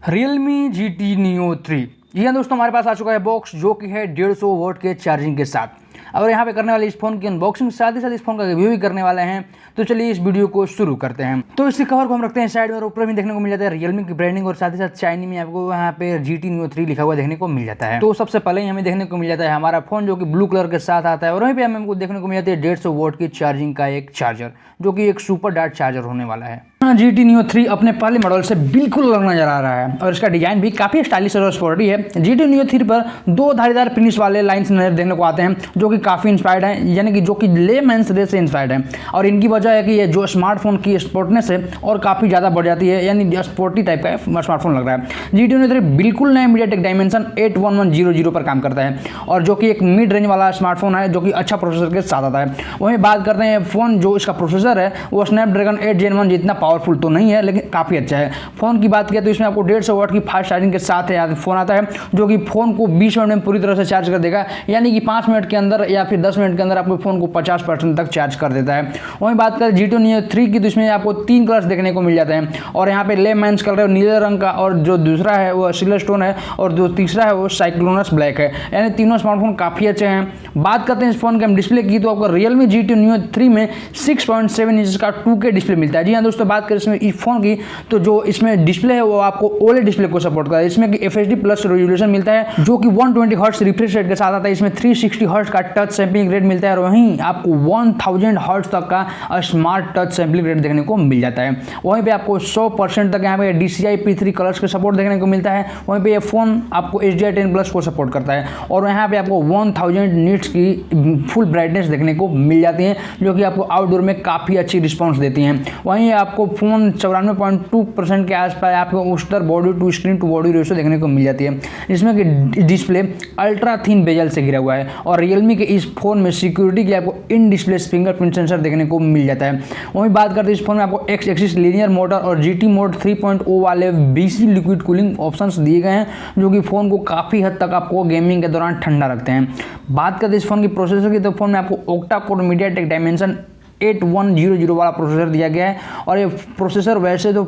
Realme GT Neo 3 जी हाँ दोस्तों, हमारे पास आ चुका है बॉक्स जो कि है 150 वोट के चार्जिंग के साथ। और यहाँ पे करने वाले इस फोन की अनबॉक्सिंग साथ ही साथ इस फोन का रिव्यू भी करने वाले हैं। तो चलिए इस वीडियो को शुरू करते हैं। तो इसके कवर को हम रखते हैं साइड में और ऊपर भी देखने को मिल जाता है रियलमी की ब्रांडिंग और साथ ही साथ चाइनी में आपको यहाँ पे GT Neo 3 लिखा हुआ देखने को मिल जाता है। तो सबसे पहले ही हमें देखने को मिल जाता है हमारा फोन जो कि ब्लू कलर के साथ आता है और वहीं पे हमें हमको देखने को मिल जाती है 150 वोट की चार्जिंग का एक चार्जर जो कि एक सुपर डार्ट चार्जर होने वाला है। GT Neo 3 अपने पहले मॉडल से बिल्कुल अलग नजर आ रहा है और इसका डिजाइन भी काफी स्टाइलिश और स्पोर्टी है। GT Neo 3 पर दो धारीदार फिनिश वाले लाइंस नजर देखने को आते हैं जो कि काफी इंस्पायर्ड है, यानी कि जो कि लेमैन्स रे से इंस्पायर्ड है। और इनकी वजह है कि ये जो स्मार्टफोन की स्पोर्टनेस है और काफी ज्यादा बढ़ जाती है, यानी स्पोर्टी टाइप का स्मार्टफोन लग रहा है। GT Neo 3 बिल्कुल नया मीडियाटेक डायमेंशन 81100 पर काम करता है और जो कि एक मिड रेंज वाला स्मार्टफोन है जो कि अच्छा प्रोसेसर के साथ आता है। वहीं बात करते हैं फोन, जो इसका प्रोसेसर है वो स्नैपड्रैगन 8 Gen 1 जितना पावरफुल तो नहीं है लेकिन काफ़ी अच्छा है। फ़ोन की बात किया तो इसमें आपको 150 वाट की फास्ट चार्जिंग के साथ फ़ोन आता है जो कि फ़ोन को 20 मिनट में पूरी तरह से चार्ज कर देगा, यानी कि 5 मिनट के अंदर या फिर 10 मिनट के अंदर आपको फ़ोन को 50% तक चार्ज कर देता है। वहीं बात करें GT Neo 3 की तो इसमें आपको 3 कलर्स देखने को मिल जाते हैं और यहाँ पे लेमैन्स कलर है नीले रंग का, और जो दूसरा है वो सिल्वर स्टोन है और जो तीसरा है वो साइक्लोनस ब्लैक है, यानी तीनों स्मार्टफोन काफ़ी अच्छे हैं। बात करते हैं इस फोन के हम डिस्प्ले की तो आपको Realme GT Neo 3 में 6.7 इंच का 2K डिस्प्ले मिलता है। जी हाँ दोस्तों, बात करें इसमें इस फोन की तो जो इसमें डिस्प्ले है वो आपको OLED डिस्प्ले को सपोर्ट करता है। इसमें कि FHD प्लस रेजोल्यूशन मिलता है जो कि 120 हर्ट्ज रिफ्रेश रेट के साथ आता है। इसमें 360 हर्ट्ज का टच सैंपलिंग रेट मिलता है और वहीं आपको 1000 हर्ट्ज तक का स्मार्ट टच सैंपलिंग रेट देखने को मिल जाता है। वहीं पे आपको 100% तक यहाँ पे DCI P3 कलर्स का सपोर्ट देखने को मिलता है। वहीं पे ये फोन आपको HDR 10 प्लस को सपोर्ट करता है और यहाँ पे आपको 1000 निट्स की फुल ब्राइटनेस देखने को मिल जाती है जो कि आपको आउटडोर में काफ़ी अच्छी रिस्पॉन्स देती हैं। वहीं आपको फोन 94.2% के आसपास आपको उस्टर body to screen to body ratio देखने को मिल जाती है, जिसमें कि डिस्प्ले अल्ट्रा थिन बेजल से घिरा हुआ है। और रियलमी के इस फोन में सिक्योरिटी के लिए आपको इन डिस्प्ले फिंगरप्रिंट सेंसर देखने को मिल जाता है। वहीं बात करते हैं इस फोन में आपको एक्स एक्सिस लीनियर मोटर और GT मोड 3.0 वाले BC लिक्विड कूलिंग ऑप्शंस दिए गए हैं जो कि फ़ोन को काफ़ी हद तक आपको गेमिंग के दौरान ठंडा रखते हैं। बात करते हैं इस फोन की प्रोसेसर की तो फोन में आपको ऑक्टा कोर मीडियाटेक डायमेंशन 8100 वाला प्रोसेसर दिया गया है और ये प्रोसेसर वैसे तो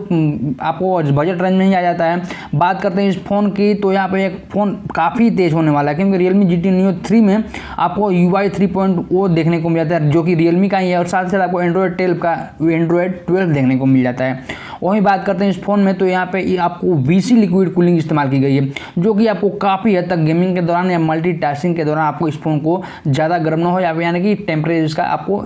आपको बजट रेंज में ही आ जाता है। बात करते हैं इस फ़ोन की तो यहाँ पे एक फ़ोन काफ़ी तेज़ होने वाला है क्योंकि Realme GT Neo 3 में आपको UI 3.0 देखने को मिल जाता है जो कि Realme का ही है और साथ ही साथ आपको Android 12 देखने को मिल जाता है। वहीं बात करते हैं इस फ़ोन में तो यहाँ पे आपको BC लिक्विड कूलिंग इस्तेमाल की गई है जो कि आपको काफ़ी हद तक गेमिंग के दौरान या मल्टीटास्किंग के दौरान आपको इस फ़ोन को ज़्यादा गर्म ना हो या यानी कि टेम्परेचर का आपको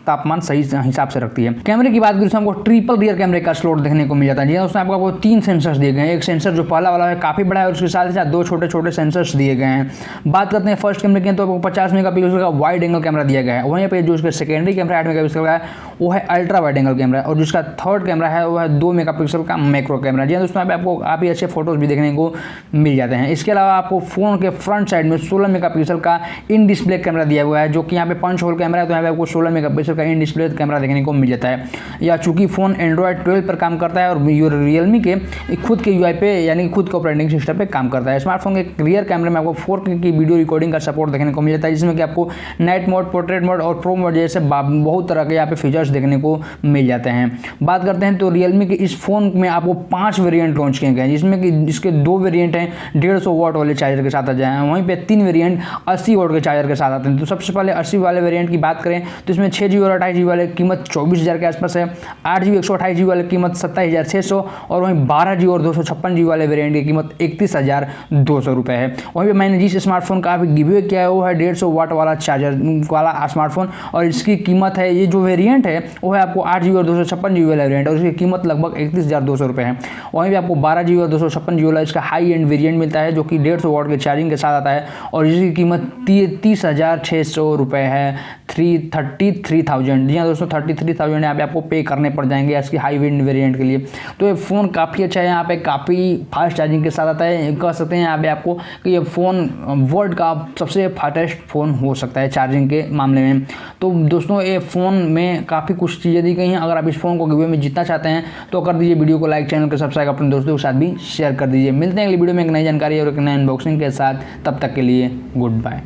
तापमान सही हिसाब से रखती है। कैमरे की बात करें तो हमको ट्रिपल रियर कैमरे का स्लॉट देखने को मिल जाता है। उसमें आपको 3 सेंसर्स दिए गए हैं। एक सेंसर जो पहला वाला है काफ़ी बड़ा है और उसके साथ ही साथ 2 छोटे छोटे सेंसर्स दिए गए हैं। बात करते हैं फर्स्ट कैमरे की तो आपको 50 मेगापिक्सल का वाइड एंगल कैमरा दिया गया है। वहीं पर जो उसका सेकेंडरी कैमरा 8 मेगापिक्सल का है वो है अल्ट्रा वाइड एंगल कैमरा और जिसका थर्ड कैमरा है वो है 2 मेगापिक्सल का मैक्रो कैमरा। जी दोस्तों, यहाँ पे आपको काफ़ी अच्छे फोटोज भी देखने को मिल जाते हैं। इसके अलावा आपको फोन के फ्रंट साइड में 16 मेगापिक्सल का इन डिस्प्ले कैमरा दिया हुआ है जो कि यहाँ पे पंच होल कैमरा है, तो यहाँ पे आपको 16 मेगापिक्सल का इन डिस्प्ले कैमरा देखने को मिल जाता है। या चूंकि फ़ोन Android 12 पर काम करता है और Realme के खुद के UI पे यानी कि खुद के ऑपरेटिंग सिस्टम पे काम करता है। स्मार्टफोन के रियर कैमरे में आपको 4K की वीडियो रिकॉर्डिंग का सपोर्ट देखने को मिल जाता है जिसमें कि आपको नाइट मोड, पोर्ट्रेट मोड और प्रो मोड जैसे बहुत तरह के यहाँ पे फीचर्स देखने को मिल जाते हैं। बात करते हैं तो Realme के इस फोन में आपको 5 वेरिएंट लॉन्च किए गए हैं जिसमें कि इसके 2 वेरिएंट हैं 150 वाट वाले चार्जर के साथ आ जाए हैं। वहीं पे 3 वेरिएंट 80 वाट के चार्जर के साथ आते हैं। तो सबसे पहले 80 वाले वेरिएंट की बात करें तो इसमें 6GB और 28GB वाले कीमत 24,000 के आसपास है। 8GB 128GB वाले कीमत 27,600 और वहीं 12GB और 256GB वाले वेरिएंट की कीमत 31,200 रुपये है। वहीं पे मैंने जिस स्मार्टफोन का अभी गिव अवे किया है वो है 150 वाट वाला चार्जर वाला स्मार्टफोन और इसकी कीमत है, ये जो वेरिएंट है वो है आपको 8GB और 256GB वाला वेरिएंट और इसकी कीमत लगभग 31,200 रुपये है। वहीं भी आपको 12GB और 256GB वाला इसका हाई एंड वेरिएंट मिलता है जो कि 150 वाट के चार्जिंग के साथ आता है और इसकी कीमत 30,600 रुपये है। 33,000, जी हाँ दोस्तों 33,000 यहाँ पे आपको पे करने पड़ जाएंगे इसकी हाई एंड वेरिएंट के लिए। तो ये फ़ोन काफ़ी अच्छा है, यहाँ पे काफ़ी फास्ट चार्जिंग के साथ आता है। कह सकते हैं यहाँ पे आपको कि ये फ़ोन वर्ल्ड का सबसे फास्टेस्ट फ़ोन हो सकता है चार्जिंग के मामले में। तो दोस्तों ये फ़ोन में काफ़ी कुछ चीज़ें दी गई हैं। अगर आप इस फ़ोन को गिव अवे में जीतना चाहते हैं तो कर दीजिए वीडियो को लाइक, चैनल को सब्सक्राइब, अपने दोस्तों के साथ भी शेयर कर दीजिए। मिलते हैं अगली वीडियो में एक नई जानकारी और एक नई अनबॉक्सिंग के साथ, तब तक के लिए गुड बाय।